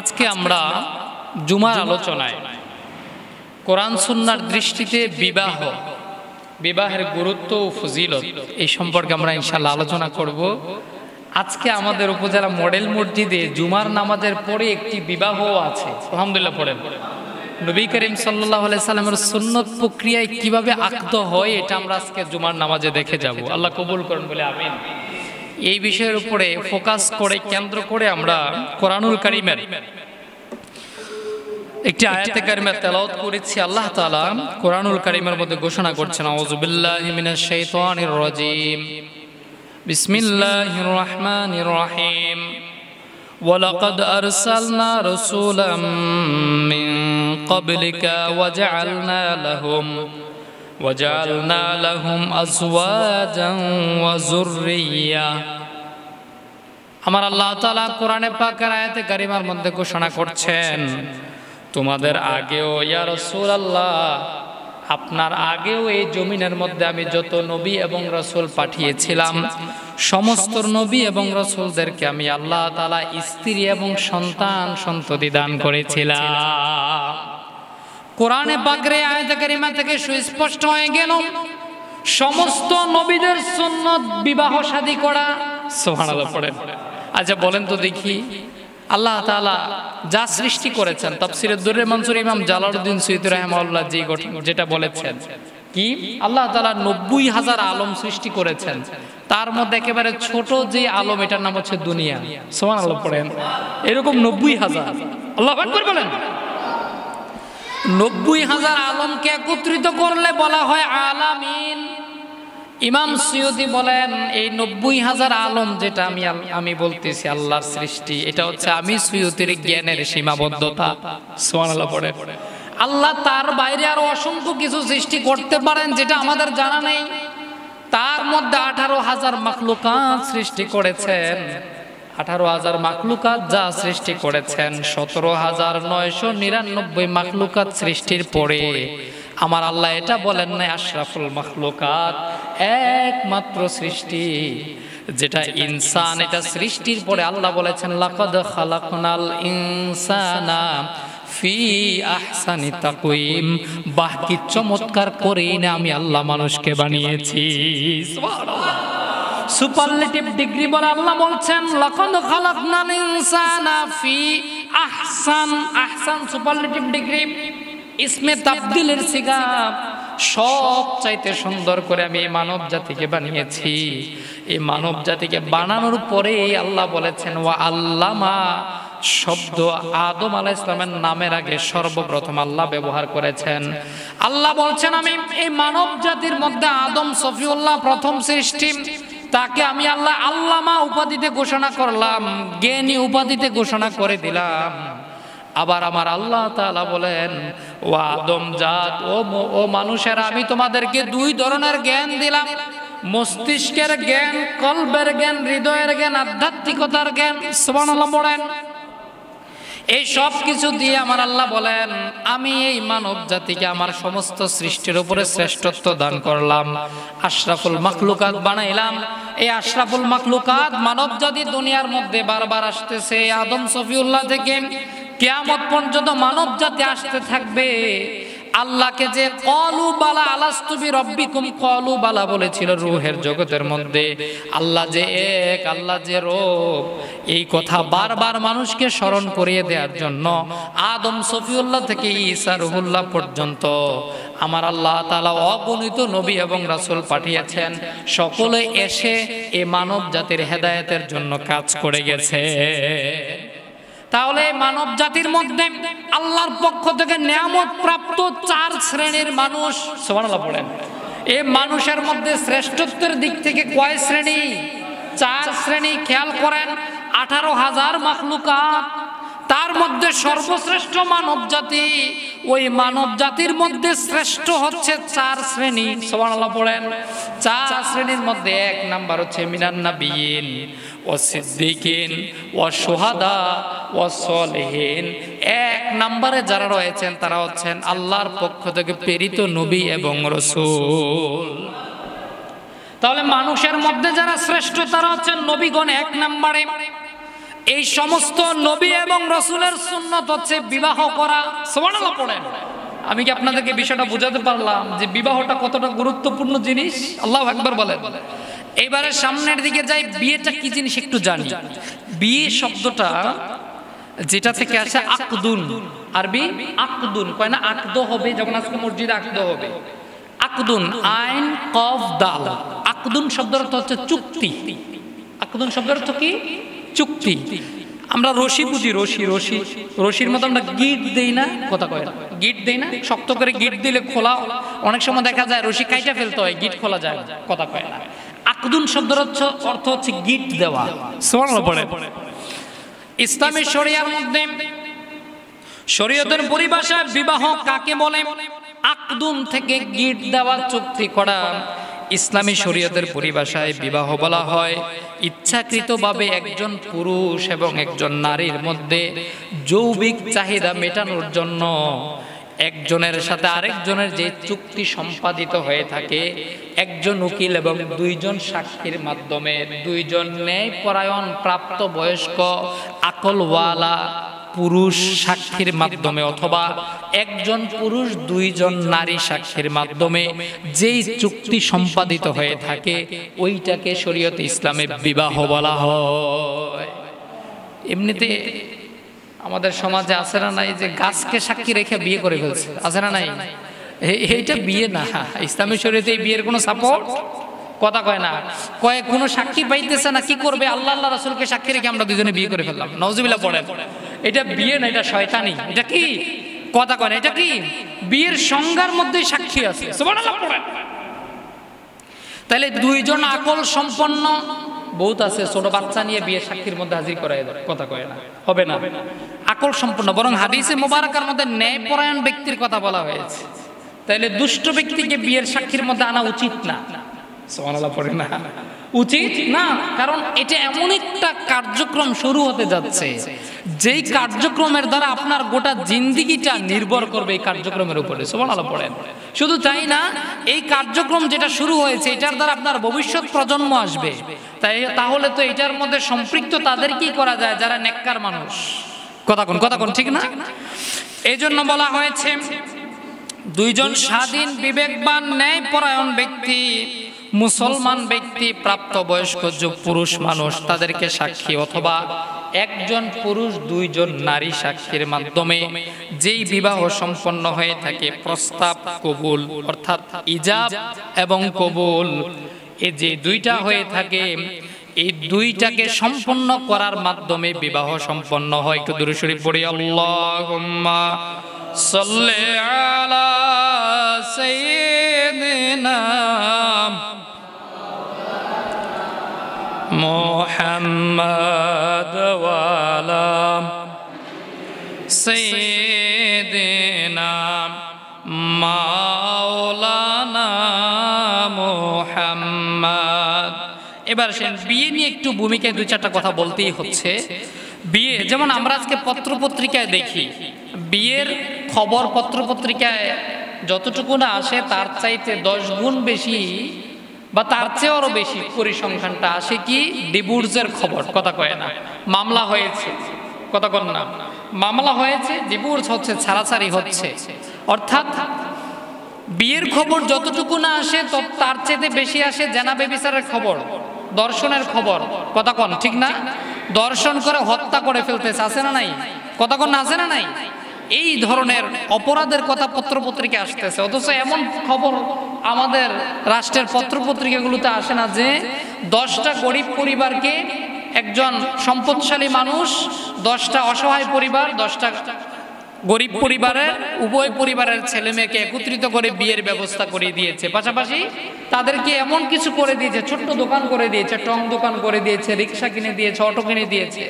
আজকে আমরা জুমার আলোচনায় কোরআন সুন্নাহর দৃষ্টিতে বিবাহের গুরুত্ব ও ফজিলত এই সম্পর্কে আমরা ইনশাআল্লাহ আলোচনা করব। আজকে আমাদের উপজেলা মডেল মসজিদে জুমার নামাজের পরে একটি বিবাহ আছে, আলহামদুলিল্লাহ পড়েন। নবী করিম সাল্লাল্লাহু আলাইহি সাল্লামের সুন্নত প্রক্রিয়ায় কিভাবে আকদ হয় এটা আমরা আজকে জুমার নামাজে দেখে যাব। আল্লাহ কবুল করুন বলে আমিন। এই বিষয়ের উপরে ফোকাস করে কেন্দ্র করে আমরা কোরআনুল কারীমের একটি আয়াতে কারিমা তেলাওয়াত করেছি। আল্লাহ তাআলা কোরআনুল কারীমের মধ্যে ঘোষণা করছেন, আউযু বিল্লাহি মিনাশ শাইতানির রাজীম, বিসমিল্লাহির রহমানির রহিম, ওয়ালাকাদ আরসালনা রাসূলাম মিন ক্বাবলিকা ওয়াজআলনা লাহুম আজওয়াজান ওয়া যুররিয়্যা। আমার আল্লাহ তাআলা কোরআনে পাকের আয়াতে কারিমার মধ্যে ঘোষণা করছেন, তোমাদের আগেও ইয়া রাসূলুল্লাহ, আপনার আগেও এই জমিনের মধ্যে আমি যত নবী এবং রাসূল পাঠিয়েছিলাম, সমস্ত নবী এবং রাসূলদেরকে আমি আল্লাহ তাআলা স্ত্রী এবং সন্ততি দান করেছিলাম। কোরআনে পাকের আয়াতে কারিমা থেকে সুস্পষ্ট হয়ে গেল সমস্ত নবীদের সুন্নাত বিবাহ শাদী করা। সুবহানাল্লাহ পড়েন। আচ্ছা বলেন তো দেখি, আল্লাহ তাআলা যা সৃষ্টি করেছেন, তাফসীরে দুররে মনসুর ইমাম জালালউদ্দিন সুয়ুতী রাহিমাহুল্লাহ যেটা বলেছেন কি, আল্লাহ তাআলা ৯০,০০০ আলম সৃষ্টি করেছেন, তার মধ্যে একেবারে ছোট যে আলম এটার নাম হচ্ছে দুনিয়া। সুবহানাল্লাহ পড়েন। এরকম ৯০,০০০, আল্লাহু আকবার বলেন। ৯০,০০০ আলমকে একত্রিত করলে বলা হয় আলামিন। ইমাম সুয়ুতী বলেন এই ৯০,০০০ আলম যেটা আমি বলতেছি আল্লাহর সৃষ্টি, এটা হচ্ছে আমি সুয়ুতীর জ্ঞানের সীমাবদ্ধতা। সুবহানাল্লাহ পড়ে। আল্লাহ তার বাইরে আরো অসংখ্য কিছু সৃষ্টি করতে পারেন যেটা আমাদের জানা নেই। তার মধ্যে ১৮,০০০ মাখলুকাত সৃষ্টি করেছেন। ১৮,০০০ মাখলুকাত যা সৃষ্টি করেছেন, ১৭,৯৯৯ মাখলুকাত সৃষ্টির পরে আমার আল্লাহ এটা বলেন না আশরাফুল মাখলুকাত, একমাত্র সৃষ্টি যেটা ইনসান, এটা সৃষ্টির পরে আল্লাহ বলেছেন লাকাদ খালাকনাল ইনসানা ফি আহসানি তাকওয়িম, বাকি চমৎকার করেই না আমি আল্লাহ মানুষকে বানিয়েছি। সুবহানাল্লাহ। সুপারলেটিভ ডিগ্রি বলে আল্লাহ বলছেন লাকাদ খালাকনাল ইনসানা ফি আহসান সুপারলেটিভ ডিগ্রি, ইসমে তাবদীলের সিগা, সব চাইতে সুন্দর করে আমি এই মানব জাতিকে বানিয়েছি। এই মানব জাতিকে বানানোর পরে আল্লাহ বলেছেন ওয়া আল্লামা শব্দ আদম আলাইহিস সালামের নামের আগে সর্বপ্রথম আল্লাহ ব্যবহার করেছেন। আল্লাহ বলছেন আমি এই মানব জাতির মধ্যে আদম সফিউল্লাহ প্রথম সৃষ্টি, তাকে আমি আল্লাহ আল্লামা উপাধিতে ঘোষণা করলাম, জ্ঞানী উপাধিতে ঘোষণা করে দিলাম। আবার আমার আল্লাহ তাআলা বলেন ও আদম জাত, ও মানুষেরা, আমি তোমাদেরকে দুই ধরনের জ্ঞান দিলাম, মস্তিষ্কের জ্ঞান, কলবের জ্ঞান, হৃদয়ের জ্ঞান, আধ্যাত্মিকতার জ্ঞান। সুবহানাল্লাহ বলেন। এই সব কিছু দিয়ে আমার আল্লাহ বলেন আমি এই মানব জাতিকে আমার সমস্ত সৃষ্টির উপরে শ্রেষ্ঠত্ব দান করলাম, আশরাফুল মাখলুকাত বানাইলাম। এই আশরাফুল মাখলুকাত মানব জাতি দুনিয়ার মধ্যে বারবার আসতেছে, আদম সফিউল্লাহ থেকে কিয়ামত পর্যন্ত মানব জাতি আসতে থাকবে। আল্লাহকে যে ক্বালু বালা আলাস্তু বিরাব্বিকুম, ক্বালু বালা বলেছিল রূহের জগতের মধ্যে, আল্লাহ যে এক, আল্লাহ যে রব, এই কথা বারবার মানুষকে স্মরণ করিয়ে দেওয়ার জন্য আদম সফিউল্লাহ থেকে ঈসা রুহুল্লাহ পর্যন্ত আমার আল্লাহ তাআলা অগণিত নবী এবং রাসূল পাঠিয়েছেন। সকলে এসে এই মানব জাতির হেদায়েতের জন্য কাজ করে গেছে। তাহলে মানব জাতির মধ্যে আল্লাহর পক্ষ থেকে নিয়ামত প্রাপ্ত ৪ শ্রেণীর মানুষ। সুবহানাল্লাহ বলেন। এই মানুষের মধ্যে শ্রেষ্ঠত্বের দিক থেকে কয় শ্রেণী? ৪ শ্রেণী। খেয়াল করেন, ১৮,০০০ মাখলুকাত, তার মধ্যে সর্বশ্রেষ্ঠ মানব জাতি। ওই মানব জাতির মধ্যে শ্রেষ্ঠ হচ্ছে ৪ শ্রেণী। সুবহানাল্লাহ পড়েন। ৪ শ্রেণীর মধ্যে ১ নাম্বার হচ্ছে মিনান নাবিয়িন ওয়া সিদ্দিকিন ওয়া শুহাদা ওয়া সলিহিন। ১ নম্বরে যারা রয়েছেন তারা হচ্ছেন আল্লাহর পক্ষ থেকে প্রেরিত নবী এবং রাসূল। তাহলে মানুষের মধ্যে যারা শ্রেষ্ঠ তারা হচ্ছেন নবীগণ ১ নম্বরে। এই সমস্ত নবী এবং রাসূলের সুন্নাত হচ্ছে বিবাহ করা। সুবহানাল্লাহ পড়েন। আমি কি আপনাদেরকে বিষয়টা বোঝাতে পারলাম যে বিবাহটা কতটা গুরুত্বপূর্ণ জিনিস? আল্লাহু আকবার বলেন। এবারে সামনের দিকে যাই, বিয়েটা কি জিনিস একটু জানি। বিয়ে শব্দটা যেটা থেকে আসে আকদুন, আরবি আকদুন, কয় না আকদ হবে, যখন আজকে মসজিদে আকদ হবে, আকদুন আইন কফ দাল। আকদুন শব্দের অর্থ হচ্ছে চুক্তি। আকদুন শব্দের অর্থ কি? চুক্তি। আমরা রশি বুঝি, রশি রশি রশির মতো আমরা গিট দেই না, কথা কয় না, গিট দেই না, শক্ত করে গিট দিলে খোলা, অনেক সময় দেখা যায় রশি কাইটা ফেলতে হয়, গিট খোলা যায় না, কথা কয় না। আকদুন শব্দের অর্থ হচ্ছে গিট দেওয়া। সুবহানাল্লাহ পড়ে। ইসলামী শরিয়ার মধ্যে, শরীয়তের পরিভাষায় বিবাহ কাকে বলে? আকদুন থেকে গিট দেওয়া, চুক্তি করা। ইসলামী শরীয়তের পরিভাষায় বিবাহ বলা হয় ইচ্ছাকৃতভাবে একজন পুরুষ এবং একজন নারীর মধ্যে যৌবিক চাহিদা মেটানোর জন্য একজনের সাথে আরেকজনের যে চুক্তি সম্পাদিত হয়ে থাকে, একজন উকিল এবং দুইজন সাক্ষীর মাধ্যমে, দুইজন ন্যায়পরায়ণ প্রাপ্তবয়স্ক আকলওয়ালা পুরুষ সাক্ষীর মাধ্যমে, অথবা একজন পুরুষ দুইজন নারী সাক্ষীর মাধ্যমে যেই চুক্তি সম্পাদিত হয়ে থাকে, ওইটাকে শরীয়তে ইসলামে বিবাহ বলা হয়। এমনিতে আমাদের সমাজে আছে না নাই যে গাছকে সাক্ষী রেখে বিয়ে করে ফেলছে, আছে না নাই? এইটা বিয়ে না। ইসলামী শরীয়তে এই বিয়ের কোনো সাপোর্ট, কথা কয় না, কয় কোনো সাক্ষী পাইতেছে না, কি করবে? আল্লাহ আল্লাহ রাসূলকে সাক্ষী রেখে আমরা দুজনে বিয়ে করে ফেললাম, নাউজুবিল্লাহ পড়েন। এটা বিয়ে না, এটা শয়তানি। এটা কি? কথা কয় না, এটা কি? বিয়ের সংজ্ঞার মধ্যে সাক্ষী আছে। সুবহানাল্লাহ পড়েন। তাহলে দুইজন আকল সম্পন্ন, বহুত আছে ছোট বাচ্চা নিয়ে বিয়ে সাক্ষীর মধ্যে হাজির করায় দেয়, কথা কয় না, হবে না। আকল সম্পন্ন, বরং হাদিসে মুবারাকার মধ্যে ন্যায়পরায়ণ ব্যক্তির কথা বলা হয়েছে। তাহলে দুষ্ট ব্যক্তিকে বিয়ের সাক্ষীর মধ্যে আনা উচিত না। সুবহানাল্লাহ পড়ে না, উচিত না। কারণ এটা এমন একটা কার্যক্রম শুরু হতে যাচ্ছে, যেই কার্যক্রমের দ্বারা আপনার গোটা জিন্দেগিটা নির্ভর করবে এই কার্যক্রমের উপরে। সুবহানাল্লাহ পড়েন। শুধু তাই না, এই কার্যক্রম যেটা শুরু হয়েছে, এটার দ্বারা আপনার ভবিষ্যৎ প্রজন্ম আসবে। তাহলে তো এটার মধ্যে সম্পৃক্ত তাদেরকেই করা যায় যারা নেককার মানুষ। কথা কোন ঠিক না? এই জন্য বলা হয়েছে দুইজন স্বাধীন বিবেকবান ন্যায়পরায়ণ ব্যক্তি, মুসলমান ব্যক্তি, প্রাপ্তবয়স্ক পুরুষ মানুষ, তাদেরকে সাক্ষী, অথবা একজন পুরুষ দুইজন নারী সাক্ষীর মাধ্যমে যেই বিবাহ সম্পন্ন হয়ে থাকে, প্রস্তাব কবুল, অর্থাৎ ইজাব এবং কবুল, এই যে দুইটা হয়ে থাকে, এই দুইটাকে সম্পন্ন করার মাধ্যমে বিবাহ সম্পন্ন হয়। একটু দুরূদ শরীফ পড়ি। আল্লাহুম্মা সাল্লি আলা সাইয়্যিদিনা মুহাম্মাদ ওয়া আলা সাইয়্যিদিনা মাওলানা মুহাম্মাদ। এবার বিয়ে নিয়ে একটু ভূমিকায় দুই চারটা কথা বলতেই হচ্ছে। বিয়ে যেমন আমরা আজকে পত্রপত্রিকায় দেখি, বিয়ের খবর পত্রপত্রিকায় যতটুকু না আসে তার চাইতে 10 গুণ বেশি বা তার চেয়ে আরো বেশি পরিসংখ্যানটা আসে কি? ডিভোর্সের খবর, কথা কয় না। মামলা হয়েছে, কথা কন না, মামলা হয়েছে, ডিভোর্স হচ্ছে, ছাড়াছাড়ি হচ্ছে। অর্থাৎ বিয়ের খবর যতটুকু না আসে তার চেয়ে বেশি আসে জেনা ব্যভিচারের খবর, দর্শনের খবর, কথা কন ঠিক না? দর্শন করে হত্যা করে ফেলতেছে, আছে না নাই? কথা কন না, আছে না নাই? এই ধরনের অপরাধের কথা পত্রপত্রিকা আসতেছে, অথচ এমন খবর আমাদের রাষ্ট্রের পত্রপত্রিকাগুলোতে আসে না যে 10টা গরিব পরিবারকে একজন সম্পদশালী মানুষ, 10টা অসহায় পরিবার, 10টা গরিব পরিবারের উভয় পরিবারের ছেলে মেয়েকে একত্রিত করে বিয়ের ব্যবস্থা করে দিয়েছে। পাশাপাশি তাদেরকে এমন কিছু করে দিয়েছে, ছোট্ট দোকান করে দিয়েছে, টং দোকান করে দিয়েছে, রিক্সা কিনে দিয়েছে, অটো কিনে দিয়েছে,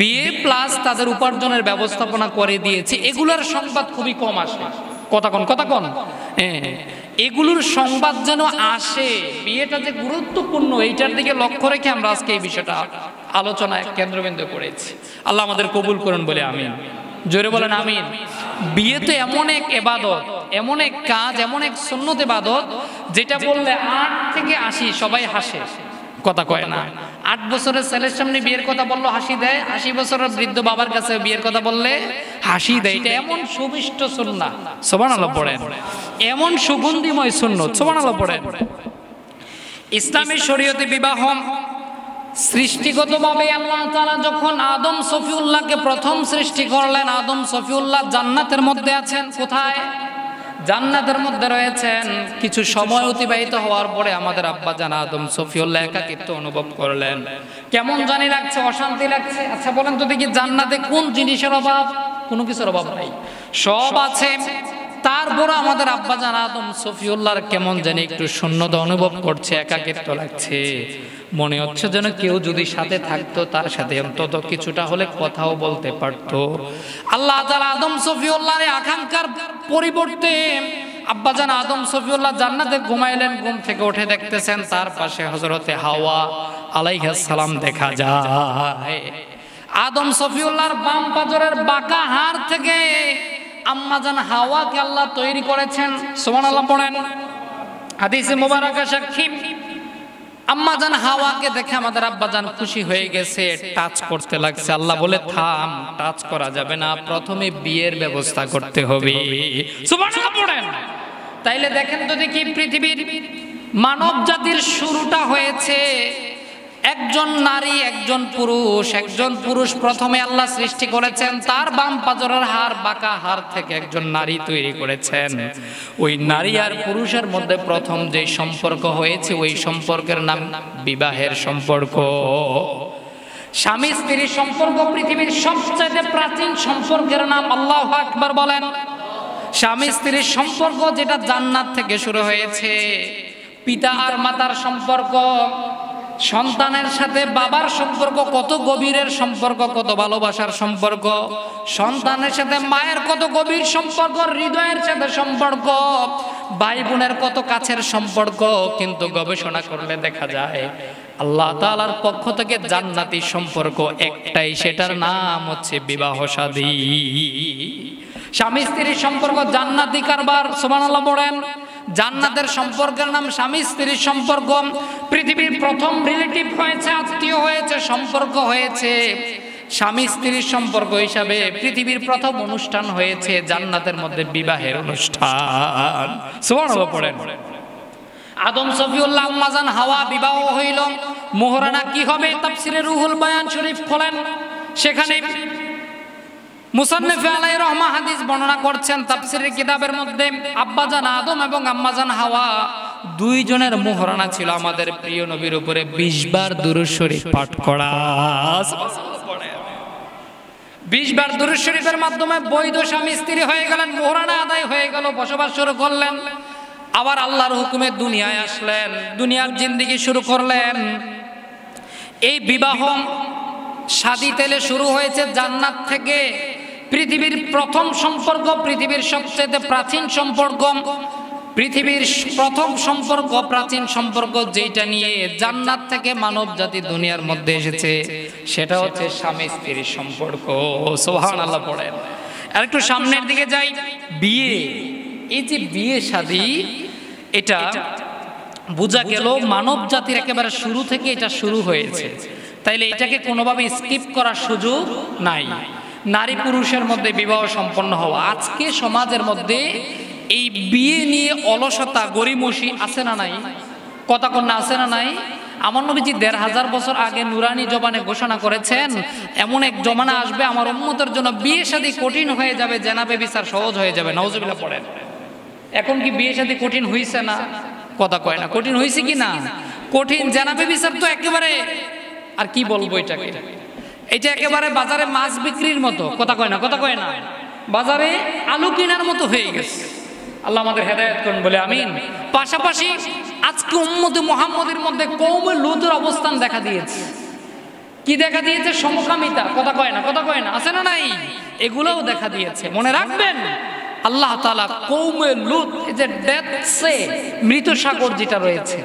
বিয়ে প্লাস তাদের উপার্জনের ব্যবস্থাপনা করে দিয়েছে। এগুলোর সংবাদ খুবই কম আসে, কথা কন। এগুলোর সংবাদ যেন আসে, বিয়েটা যে গুরুত্বপূর্ণ এইটার দিকে লক্ষ্য রেখে আমরা আজকে এই বিষয়টা আলোচনায় কেন্দ্রবিন্দু করেছি। আল্লাহ আমাদের কবুল করুন বলে আমিন। জোরে বলেন আমিন। বিয়ে তো এমন এক ইবাদত, এমন এক কাজ, এমন এক সুন্নত ইবাদত, যেটা বললে 8 থেকে 80 সবাই হাসে, কথা কয় না। 8 বছরের ছেলের সামনে বিয়ের কথা বললো হাসি দেয়, 80 বছরের বৃদ্ধ বাবার কাছে বিয়ের কথা বললে হাসি দেয়। এটা এমন সুমিষ্ট সুন্নাহ, সুবহানাল্লাহ পড়েন, এমন সুগন্ধিময় সুন্নাত, সুবহানাল্লাহ পড়েন। ইসলামী শরীয়তে বিবাহ সৃষ্টিগতভাবে আল্লাহ তাআলা যখন আদম সফিউল্লাহকে প্রথম সৃষ্টি করলেন, আদম সফিউল্লাহ জান্নাতের মধ্যে আছেন। কোথায়? জান্নাতের মধ্যে রয়েছেন। কিছু সময় অতিবাহিত হওয়ার পরে আমাদের আব্বাজান আদম সফিউল্লাহ একাকিত্ব অনুভব করলেন, কেমন জানি লাগছে, অশান্তি লাগছে। আচ্ছা বলেন তো দেখি, জান্নাতে কোন জিনিসের অভাব? কোনো কিছুর অভাব নাই, সব আছে। তারপর আমাদের আব্বাজান আদম সফিউল্লাহর কেমন জানি একটু শূন্যতা অনুভব করছে, একাকিত্ব লাগছে। মনে হচ্ছে যেন কেউ যদি সাথে থাকতো, তার সাথে অন্তত কিছুটা হলে কথাও বলতে পারতো। আল্লাহ তাআলা আদম সফিউল্লাহর আকাঙ্ক্ষার পরিবর্তে আব্বাজান আদম সফিউল্লাহ জান্নাতে ঘুমাইলেন। ঘুম থেকে উঠে দেখতেছেন তার পাশে হযরতে হাওয়া আলাইহিস সালাম দেখা যায়। আদম সফিউল্লাহর বাম পাজরের বাঁকা হাড় থেকে আম্মাজান হাওয়াকে আল্লাহ তৈরি করেছেন। সুবহানাল্লাহ পড়েন। হাদিসে মুবারাকা সাক্ষী, আম্মাজান হাওয়াকে দেখে আমাদের আব্বাজান খুশি হয়ে গেছে, টাচ করতে লাগছে। আল্লাহ বলে থাম, টাচ করা যাবে না, প্রথমে বিয়ের ব্যবস্থা করতে হবে। সুবহানাল্লাহ পড়েন। তাইলে দেখেন তো দেখি, পৃথিবীর মানব জাতির শুরুটা হয়েছে একজন নারী একজন পুরুষ। একজন পুরুষ প্রথমে আল্লাহ সৃষ্টি করেছেন, তার বাম পাজরের হাড় বাঁকা হাড় থেকে একজন নারী তৈরি করেছেন। ওই নারী আর পুরুষের মধ্যে প্রথম যে সম্পর্ক হয়েছে, ওই সম্পর্কের নাম বিবাহের সম্পর্ক। স্বামী স্ত্রীর সম্পর্ক পৃথিবীর সবচেয়ে প্রাচীন সম্পর্কের নাম। আল্লাহু আকবার বলেন। স্বামী স্ত্রীর সম্পর্ক যেটা জান্নাত থেকে শুরু হয়েছে। পিতা আর মাতার সম্পর্ক, সন্তানের সাথে বাবার সম্পর্ক কত গভীরের সম্পর্ক, কত ভালোবাসার সম্পর্ক। সন্তানের সাথে মায়ের কত গভীর সম্পর্ক, হৃদয়ের সাথে সম্পর্ক। ভাই বোনের কত কাছের সম্পর্ক। কিন্তু গবেষণা করলে দেখা যায় আল্লাহ তাআলার পক্ষ থেকে জান্নাতি সম্পর্ক একটাই, সেটার নাম হচ্ছে বিবাহ শাদী। স্বামী স্ত্রীর সম্পর্ক জান্নাতি কারবার। সুবহানাল্লাহ পড়েন। জান্নাতের সম্পর্কের নাম স্বামী স্ত্রীর সম্পর্ক। পৃথিবীর প্রথম রিলেটিভ হয়েছে, আত্মীয় হয়েছে, সম্পর্ক হয়েছে স্বামী স্ত্রীর সম্পর্ক হিসাবে। পৃথিবীর প্রথম অনুষ্ঠান হয়েছে জান্নাতের মধ্যে বিবাহের অনুষ্ঠান। সুবহানাল্লাহ পড়েন। আদম সফিউল্লাহ আম্মাজান হাওয়া বিবাহ হইল। মোহরানা কি হবে? তাফসিরে রুহুল বায়ান শরীফ খোলেন, সেখানে মুসান্নিফ আলাইহির রহমা হাদিস বর্ণনা করছেন তাফসীরের কিতাবের মধ্যে। আব্বাজান আদম এবং আম্মাজান হাওয়া দুইজনের মোহরানা ছিল আমাদের প্রিয় নবীর উপরে 20 বার দুরূদ শরীফ পাঠ করা। 20 বার দুরূদ শরীফের মাধ্যমে বৈধ স্বামী স্ত্রী হয়ে গেলেন, মোহরানা আদায় হয়ে গেল, বসবাস শুরু করলেন। আবার আল্লাহর হুকুমে দুনিয়ায় আসলেন, দুনিয়ার জিন্দেগি শুরু করলেন। এই বিবাহ শাদী তেলে শুরু হয়েছে জান্নাত থেকে। পৃথিবীর প্রথম সম্পর্ক, পৃথিবীর সবচেয়ে প্রাচীন সম্পর্ক, পৃথিবীর প্রথম সম্পর্ক, প্রাচীন সম্পর্ক যেটা নিয়ে জান্নাত থেকে মানব জাতি দুনিয়ার মধ্যে এসেছে, সেটা হচ্ছে স্বামী স্ত্রীর সম্পর্ক। সুবহানাল্লাহ পড়েন। আর একটু সামনের দিকে যাই। বিয়ে, এই যে বিয়ে শাদী, এটা বোঝা গেল মানব জাতির একেবারে শুরু থেকে এটা শুরু হয়েছে। তাইলে এটাকে কোনোভাবে স্কিপ করার সুযোগ নাই। নারী পুরুষের মধ্যে বিবাহ সম্পন্ন হওয়া। আজকে সমাজের মধ্যে এই বিয়ে নিয়ে অলসতা, গরিমসি আছে না নাই? কথা কন্যা আছে না নাই? আমার নবীজি 1500 বছর আগে নুরানি জবানে ঘোষণা করেছেন, এমন এক জমানা আসবে আমার উম্মতের জন্য বিয়ে শাদী কঠিন হয়ে যাবে, জেনাবে বিচার সহজ হয়ে যাবে। নাউজুবিল্লাহ পড়েন। এখন কি বিয়ে শাদী কঠিন হইছে না? কথা কয় না। কঠিন হইছে কি না? কঠিন। জেনাবে বিচার তো একেবারে, আর কি বলবো এটাকে, এটা একেবারে বাজারে মাছ বিক্রির মতো। কথা কয় না, কথা কয় না, বাজারে আলু কেনার মতো হয়ে গেছে। আল্লাহ আমাদের হেদায়েত করুন বলে আমিন। পাশাপাশি আজকে উম্মতে মুহাম্মদের মধ্যে কওমে লূতের অবস্থান দেখা দিয়েছে। কি দেখা দিয়েছে? সমকামিতা। কথা কয় না, কথা কয় না, আছে না নাই? এগুলোও দেখা দিয়েছে। মনে রাখবেন আল্লাহ তাআলা কওমে লূত, এই যে ডেথ সে, মৃত সাগর যেটা রয়েছে,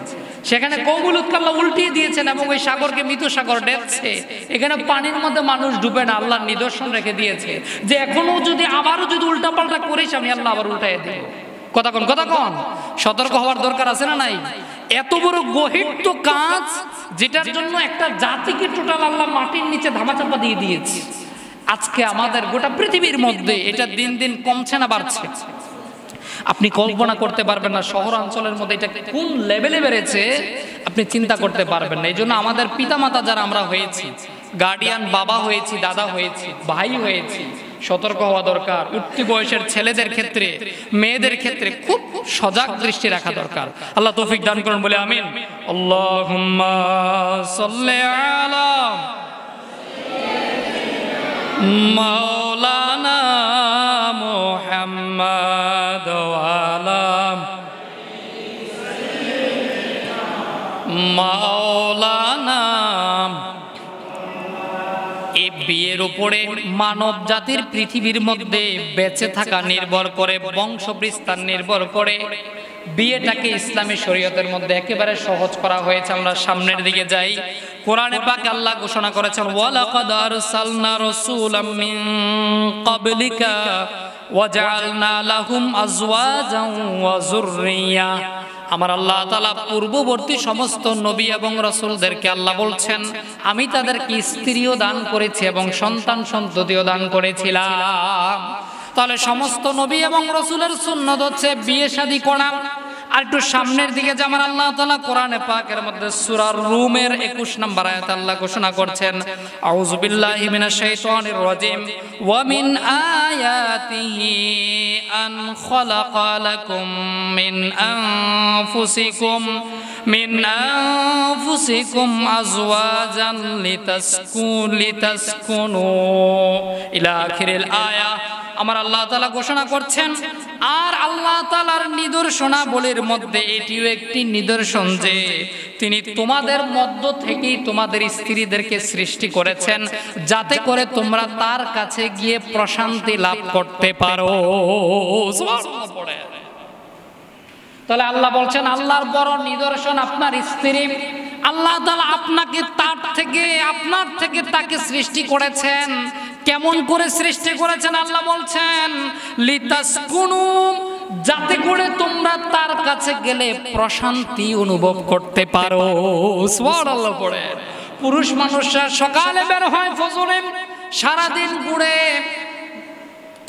সেখানে কওমে লূতকে আল্লাহ উল্টিয়ে দিয়েছেন এবং ওই সাগরকে মৃত সাগর, ডেথ সে। এখানে পানির মধ্যে মানুষ ডুবে না, আল্লাহ নিদর্শন রেখে দিয়েছে যে এখনো যদি আবারও যদি উল্টাপাল্টা করিস আমি আল্লাহ আবার উল্টাই দেব। কথা কন, কথা কন। সতর্ক হওয়ার দরকার আছে না নাই? এত বড় গহীর কাজ, যেটার জন্য একটা জাতিকে টোটাল আল্লাহ মাটির নিচে ধামাচাপা দিয়ে দিয়েছে। আজকে আমাদের গোটা পৃথিবীর মধ্যে এটা দিন দিন কমছে না বাড়ছে? আপনি কল্পনা করতে পারবেন না শহরাঞ্চলের মধ্যে এটা কোন লেভেলে বেড়েছে, আপনি চিন্তা করতে পারবেন না। এই জন্য আমাদের পিতামাতা যারা আমরা হয়েছি, গার্ডিয়ান, বাবা হয়েছি, দাদা হয়েছি, ভাই হয়েছি, সতর্ক হওয়া দরকার। উঠতি বয়সের ছেলেদের ক্ষেত্রে, মেয়েদের ক্ষেত্রে খুব সজাগ দৃষ্টি রাখা দরকার। আল্লাহ তৌফিক দান করুন, বলে আমিন। আল্লাহুম্মা সাল্লি আলা মাওলানা মুহাম্মাদ ওয়া আলা মাওলানা। এই বিয়ের উপরে মানব জাতির পৃথিবীর মধ্যে বেঁচে থাকা নির্ভর করে, বংশ বিস্তার নির্ভর করে। বিয়েটাকে ইসলামী শরীয়তের মধ্যে একেবারে সহজ করা হয়েছে। আমরা সামনের দিকে যাই। কোরআনে পাকে আল্লাহ ঘোষণা করেছেন, ওয়ালাকাদ আরসালনা রাসূলাম মিন ক্বাবলিকা ওয়াজআলনা লাহুম আজওয়াজান ওয়া যুররিয়া। আমার আল্লাহ তাআলা পূর্ববর্তী সমস্ত নবী এবং রাসূলদেরকে আল্লাহ বলছেন, আমি তাদেরকে স্ত্রীও দান করেছি এবং সন্তান সন্ততিও দান করেছিলাম। তাহলে সমস্ত নবী এবং রাসূলের সুন্নাত হচ্ছে বিয়ে শাদী করা। আর একটু সামনের দিকে যে আমার আল্লাহ তাআলা কোরআনে পাকের মধ্যে সূরা রুমের 21 নম্বর আয়াতে আল্লাহ ঘোষণা করছেন, আউযু বিল্লাহি মিনাশ শাইতানির রাজিম, ওয়া মিন আয়াতিহি আন খালাকা লাকুম মিন আনফুসিকুম আজওয়াজান লিতাসকুনু ইলা আখিরিল আয়া। আমার আল্লাহ তাআলা ঘোষণা করছেন, আর আল্লাহ তাআলার নিদর্শনাবলীর মধ্যে এটিও একটি নিদর্শন যে তিনি তোমাদের মধ্য থেকেই তোমাদের স্ত্রীদেরকে সৃষ্টি করেছেন, যাতে করে তোমরা তার কাছে গিয়ে প্রশান্তি লাভ করতে পারো। তাহলে আল্লাহ বলছেন, আল্লাহর বড় নিদর্শন আপনার স্ত্রী। আল্লাহ তাআলা আপনাকে তার থেকে, আপনার থেকে তাকে সৃষ্টি করেছেন। কেমন করে সৃষ্টি করেছেন? আল্লাহ বলছেন, লিতাসকুনু, যাতে করে তোমরা তার কাছে গেলে প্রশান্তি অনুভব করতে পারো। সুবহানাল্লাহ পড়ে। পুরুষ মানুষরা সকালে বের হয় ফজরে, সারাদিন ঘুরে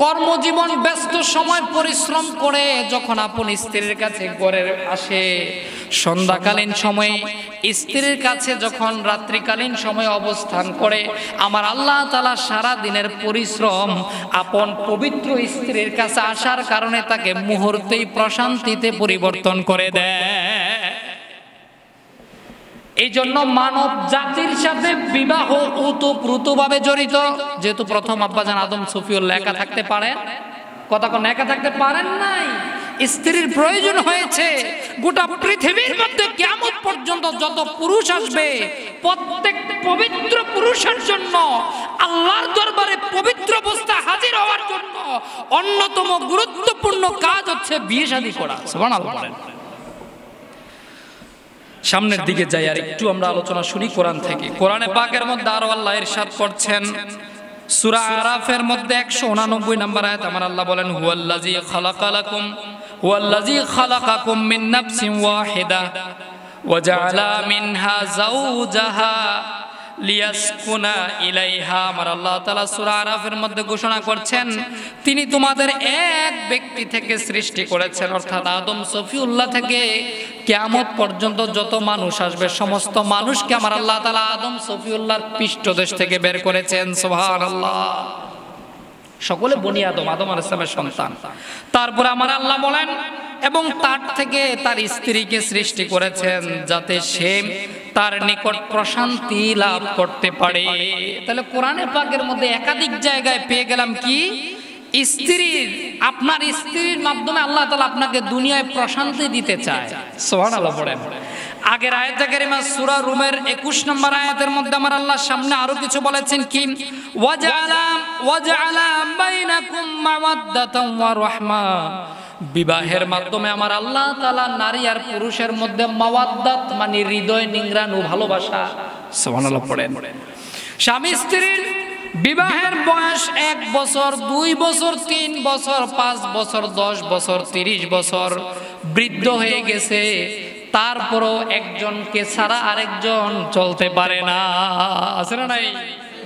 কর্মজীবন ব্যস্ত সময় পরিশ্রম করে যখন আপন স্ত্রীর কাছে ঘরে আসে, সন্ধ্যাকালীন সময়ে স্ত্রীর কাছে যখন রাত্রিকালীন সময় অবস্থান করে, আমার আল্লাহ তাআলা সারা দিনের পরিশ্রম আপন পবিত্র স্ত্রীর কাছে আসার কারণে তাকে মুহূর্তেই প্রশান্তিতে পরিবর্তন করে দেয়। এই জন্য মানব জাতির সাথে বিবাহ ওতপ্রোতভাবে জড়িত। যেহেতু প্রথম আব্বাজান আদম সফিউল্লাহ একা থাকতে পারেন, কথা কোন একা থাকতে পারেন নাই, স্ত্রীর প্রয়োজন হয়েছে। গোটা পৃথিবীর মধ্যে কিয়ামত পর্যন্ত যত পুরুষ আসবে, প্রত্যেক পবিত্র পুরুষের জন্য আল্লাহর দরবারে পবিত্র অবস্থায় হাজির হওয়ার জন্য অন্যতম গুরুত্বপূর্ণ কাজ হচ্ছে বিয়ে শাদী করা। সুবহানাল্লাহ। সামনের দিকে যাই আর একটু আমরা আলোচনা শুনি কোরআন থেকে। কোরআনে পাকের মধ্যে আরো আল্লাহ ইরশাদ করছেন, সূরা আরাফের মধ্যে 189 নম্বর আয়াত আমার আল্লাহ বলেন, হুয়াল্লাযী খালাকাকুম মিন নাফসিন ওয়াহিদা ওয়া জাআলা মিনহা যাওজাহা লিয়াসকুনা ইলাইহা। আমার আল্লাহ তাআলা সূরা আরাফের মধ্যে ঘোষণা করছেন, তিনি তোমাদের এক ব্যক্তি থেকে সৃষ্টি করেছেন, অর্থাৎ আদম সফিউল্লাহ থেকে কিয়ামত পর্যন্ত যত মানুষ আসবে সমস্ত মানুষকে আমার আল্লাহ তাআলা আদম সফিউল্লাহর পৃষ্ঠদেশ থেকে বের করেছেন। সুবহানাল্লাহ। সকলে বনি আদম, আদম আলাইহিস সালামের সন্তান। তারপরে আমার আল্লাহ বলেন, এবং তার থেকে তার স্ত্রীকে সৃষ্টি করেছেন যাতে সে তার নিকট প্রশান্তি লাভ করতে পারে। তাহলে কোরআনে পাকের মধ্যে একাধিক জায়গায় পেয়ে গেলাম কি, স্ত্রীর, আপনার স্ত্রীর মাধ্যমে আল্লাহ তাআলা আপনাকে দুনিয়ায় প্রশান্তি দিতে চায়। সুবহানাল্লাহ পড়েন। আগের আয়াতে কারিমা সূরা রুমের 21 নম্বর আয়াতের মধ্যে আমার আল্লাহ সামনে আরো কিছু বলেছেন কি, ওয়াজআলা বাইনাকুম মাওয়াদ্দাতান ওয়া রাহমা। বিবাহের মাধ্যমে আমার আল্লাহ তাআলা নারী আর পুরুষের মধ্যে মাওয়াদ্দাত মানে হৃদয় নিংড়ানো ভালোবাসা। সুবহানাল্লাহ পড়েন। স্বামী স্ত্রীর বিবাহের বয়স 1 বছর, 2 বছর, 3 বছর, 5 বছর, 10 বছর, 30 বছর, বৃদ্ধ হয়ে গেছে, তারপরও একজনকে ছাড়া আরেকজন চলতে পারে না, আছে না নাই?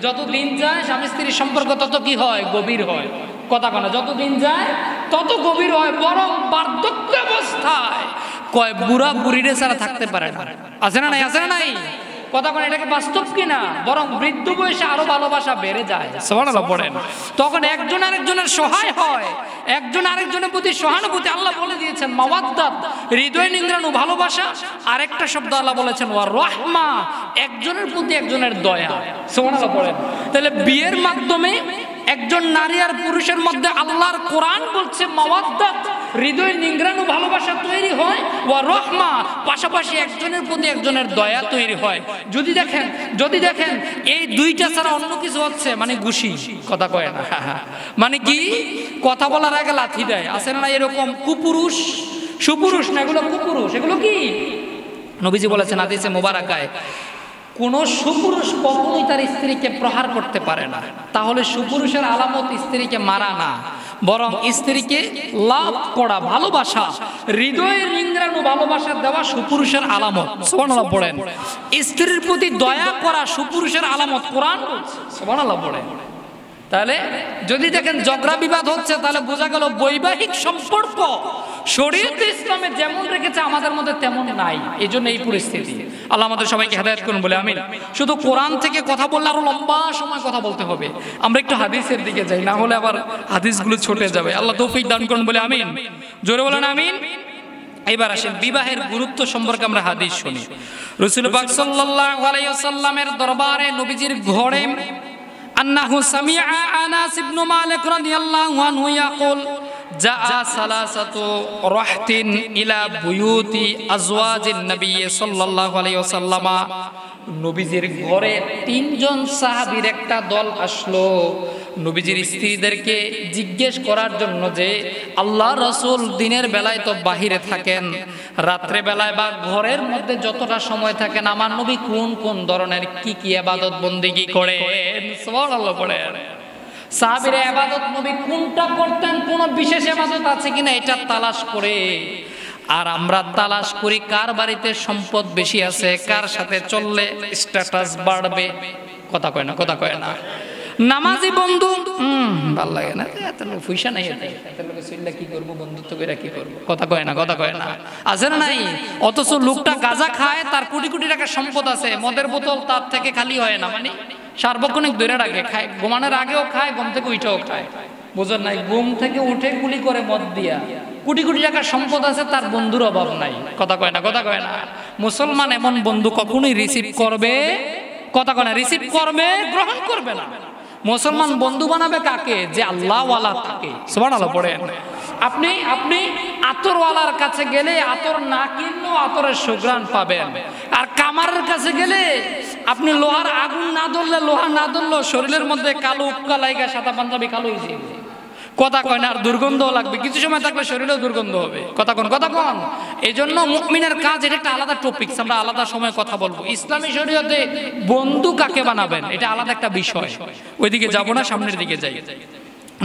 যত দিন যায় স্বামী স্ত্রীর সম্পর্ক তত কি হয়? গভীর হয়। কথা কনা, যত দিন যায় তত গভীর হয়, বরং বার্ধক্য অবস্থায় কয় বুড়া বুড়িরে ছাড়া থাকতে পারে না, আছে না নাই? আছে না নাই? কথা কন, এটাকে বাস্তব কিনা? বরং বৃদ্ধ বয়সে আরো ভালোবাসা বেড়ে যায়, সুবহানাল্লাহ পড়েন। তখন একজন আরেকজনের সহায় হয়, একজন আরেকজনের প্রতি সহানুভূতি। আল্লাহ বলে দিয়েছেন মাওয়াদ্দাত, হৃদয় নিংড়ানো ভালোবাসা। আরেকটা শব্দ আল্লাহ বলেছেন ওয়া রাহমা, একজনের প্রতি একজনের দয়া, সুবহানাল্লাহ পড়েন। তাহলে বিয়ের মাধ্যমে একজন নারী আর পুরুষের মধ্যে আল্লাহর কোরআন বলছে মাওয়াদ্দাত, হৃদয় নিংড়ানো ভালোবাসা তৈরি হয়, ওয়া রাহমা, পাশাপাশি একজনের প্রতি একজনের দয়া তৈরি হয়। যদি দেখেন এই দুইটা ছাড়া অন্য কিছু হচ্ছে মানে গুশি, কথা কয় না, মানে কি কথা বলার আগে লাথি দেয়, আছে না এরকম কুপুরুষ? সুপুরুষ না, এগুলো কুপুরুষ। এগুলো কি নবীজি বলেছেন হাদিসে মুবারাকায়, কোন সুপুরুষ কখনোই তার স্ত্রীকে প্রহার করতে পারে না। তাহলে সুপুরুষের আলামত স্ত্রীকে মারা না, বরং স্ত্রীকে লাভ করা ভালোবাসা, হৃদয়ের নিংড়ানো ভালোবাসা দেওয়া সুপুরুষের আলামত, সুবহানাল্লাহ পড়েন। স্ত্রীর প্রতি দয়া করা সুপুরুষের আলামত, কোরআন বলছে, সুবহানাল্লাহ পড়েন। তাহলে যদি দেখেন ঝগড়া বিবাদ হচ্ছে, তাহলে বোঝা গেল বৈবাহিক সম্পর্ক শরীয়তে ইসলামে যেমন রেখেছে আমাদের মধ্যে তেমন নাই, এই জন্য এই পরিস্থিতি। আল্লাহ আমাদের সবাইকে হেদায়েত করুন বলে আমিন। শুধু কোরআন থেকে কথা বললে আরো লম্বা সময় কথা বলতে হবে, আমরা একটু হাদিসের দিকে যাই, না হলে আবার হাদিসগুলো ছুটে যাবে। আল্লাহ তৌফিক দান করুন বলে আমিন। জোরে বলেন আমিন। এবার আসেন বিবাহের গুরুত্ব সম্পর্কে আমরা হাদিস শুনি। রাসূল পাক সাল্লাল্লাহু আলাইহি ওয়াসাল্লামের দরবারে নবীজির ঘরে আন্নাহু সামিআ আনাস ইবনে মালিক রাদিয়াল্লাহু আনহু ইয়াকুল জাআ সালাসাতু রাহতিন ইলা বুয়ুতি আজওয়াজিন নবী সাল্লাল্লাহু আলাইহি ওয়াসাল্লাম। নবীজির ঘরে তিনজন সাহাবীর একটা দল আসলো নবীজির স্ত্রীদেরকে জিজ্ঞেস করার জন্য যে আল্লাহ রাসূল দিনের বেলায় তো বাহিরে থাকেন, রাত্রে বেলায় বা ঘরের মধ্যে যতটা সময় থাকেন আমার নবী কোন কোন ধরনের কি কি ইবাদত বন্দেগী করেন, সুবহানাল্লাহ পড়েন। সাহাবীরা ইবাদত নবী কোনটা করতেন, কোন বিশেষ ইবাদত আছে কিনা এটা তালাশ করে, আর আমরা তালাশ করি কার বাড়িতে সম্পদ বেশি আছে, কার সাথে চললে স্ট্যাটাস বাড়বে, কথা কয় না, কথা কয় না। নামাজি বন্ধু ভাল লাগে না, এত লোক পয়সা নাই, এত লোক চললে কি করবো, বন্ধুত্ব করে কি করবো, কথা কয় না, কথা কয় না, আছে না নাই? অথচ লোকটা গাঁজা খায়, তার কোটি কোটি টাকার সম্পদ আছে, মদের বোতল তার থেকে খালি হয় না, মানে সার্বক্ষণিক ধরে রাখে, খায়, ঘুমানোর আগেও খায়, ঘুম থেকে উঠেও খায়, বোঝেন নাই? ঘুম থেকে উঠে কুলি করে মদ দিয়া, কোটি কোটি টাকার সম্পদ আছে, তার বন্ধুর অভাব নাই, কথা কয় না, কথা কয় না। মুসলমান এমন বন্ধু কখনোই রিসিভ করবে, কথা কয় না, রিসিভ করবে, গ্রহণ করবে না। মুসলমান বন্ধু বানাবে কাকে? যে আল্লাহওয়ালা থাকে, সুবহানাল্লাহ পড়েন। আপনি আতরওয়ালার কাছে গেলে আতর না কিনলেও আতরের সুঘ্রাণ পাবেন, আর কামারের কাছে গেলে আপনি লোহার আগুন না ধরলে, লোহা না ধরলেও শরীরের মধ্যে কালো উক্কা লাইগা সাদা পাঞ্জাবি কালো হয়ে যাবে, কথা কয় না। আর দুর্গন্ধও লাগবে, কিছু সময় থাকলে শরীরেও দুর্গন্ধ হবে, কথা কন, কথা কন। এই জন্য মুমিনের কাজ, এটা একটা আলাদা টপিকস, আমরা আলাদা সময় কথা বলবো। ইসলামী শরীয়তে বন্ধু কাকে বানাবেন এটা আলাদা একটা বিষয়, ওইদিকে যাব না, সামনের দিকে যাই।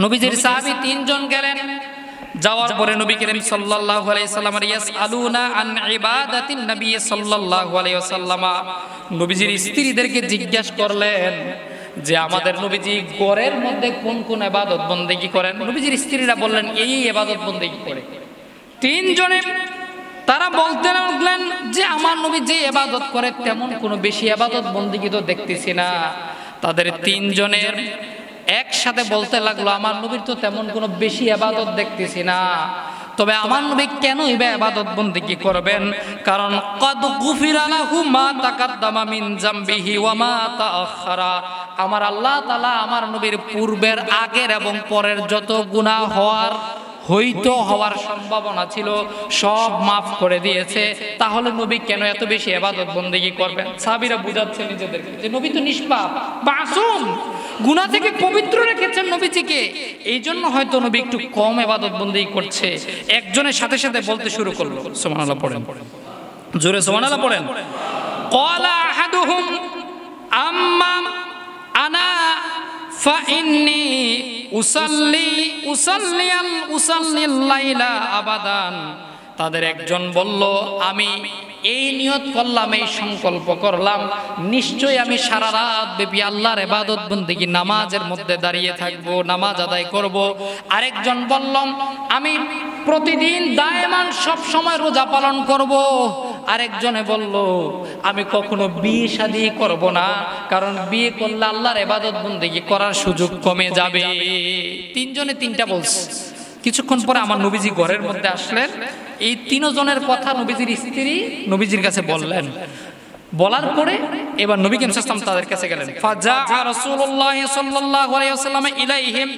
নবীজির সাহাবী তিনজন গেলেন, যাওয়ার পরে নবী করিম সাল্লাল্লাহু আলাইহি সাল্লাম ইয়াসআলুনা আন ইবাদাতিন নবী সাল্লাল্লাহু আলাইহি ওয়াসাল্লাম, নবীজির স্ত্রীদেরকে জিজ্ঞাসা করলেন যে আমাদের নবীজি ঘরের মধ্যে কোন কোন ইবাদত বন্দেগী করেন। নবীজির স্ত্রীরা বললেন এই ইবাদত বন্দেগী করে। তিনজনে তারা বলতে লাগলেন যে আমার নবী যে ইবাদত করে তেমন কোনো বেশি ইবাদত বন্দেগী তো দেখতেছি না। তাদের তিনজনের একসাথে বলতে লাগলো আমার নবীর তো তেমন কোনো বেশি ইবাদত দেখতেছি না, তবে আমার নবী কেন ইবাদত বন্দেগী করবেন? কারণ কদ গুফিরা লাহু মা তাকাদ্দামা মিন জামবিহি ওয়া মা তাআখারা, আমার আল্লাহ তাআলা আমার নবীর পূর্বের, আগের এবং পরের যত গুনাহ হওয়ার সম্ভাবনা ছিল সব মাফ করে দিয়েছে। তাহলে নবী কেন এত বেশি ইবাদত বন্দেগী করবেন? সাহাবীরা বুঝাচ্ছে নিজেদেরকে যে নবী তো নিষ্পাপ, মাসুম, গুনাহ থেকে পবিত্র রেখেছেন নবীজিকে, এই জন্য হয়তো নবী একটু কম ইবাদত বন্দেগী করছে। একজনের সাথে সাথে বলতে শুরু করলো, সুবহানাল্লাহ পড়েন, জোরে সুবহানাল্লাহ পড়েন। ক্বালা আহাদুহুম আম্মা আনা ফাইন্নি উসাল্লি লাইলা আবাদান তাদের একজন বলল, আমি এই নিয়ত করলাম, এই সংকল্প করলাম, নিশ্চয়ই আমি সারা রাত ব্যাপী আল্লাহর ইবাদত বন্দেগী নামাজের মধ্যে দাঁড়িয়ে থাকবো, নামাজ আদায় করব। আরেকজন বললাম, আমি প্রতিদিন দায়মান সব সময় রোজা পালন করব। আরেকজনে বলল, আমি কখনো বিয়ে শাদী করব না, কারণ বিয়ে করলে আল্লাহর ইবাদত বন্দেগী করার সুযোগ কমে যাবে। তিনজনে তিনটা বলছে। কিছুক্ষণ পরে আমার নবীজি ঘরের মধ্যে আসলেন। এই তিনজনের কথা নবীজির স্ত্রী নবীজির কাছে বললেন। বলার পরে এবার নবী করিম সাল্লাল্লাহু আলাইহি ওয়াসাল্লাম তাদের কাছে গেলেন। ফাজা রাসূলুল্লাহ সাল্লাল্লাহু আলাইহি ওয়াসাল্লাম ইলাইহিম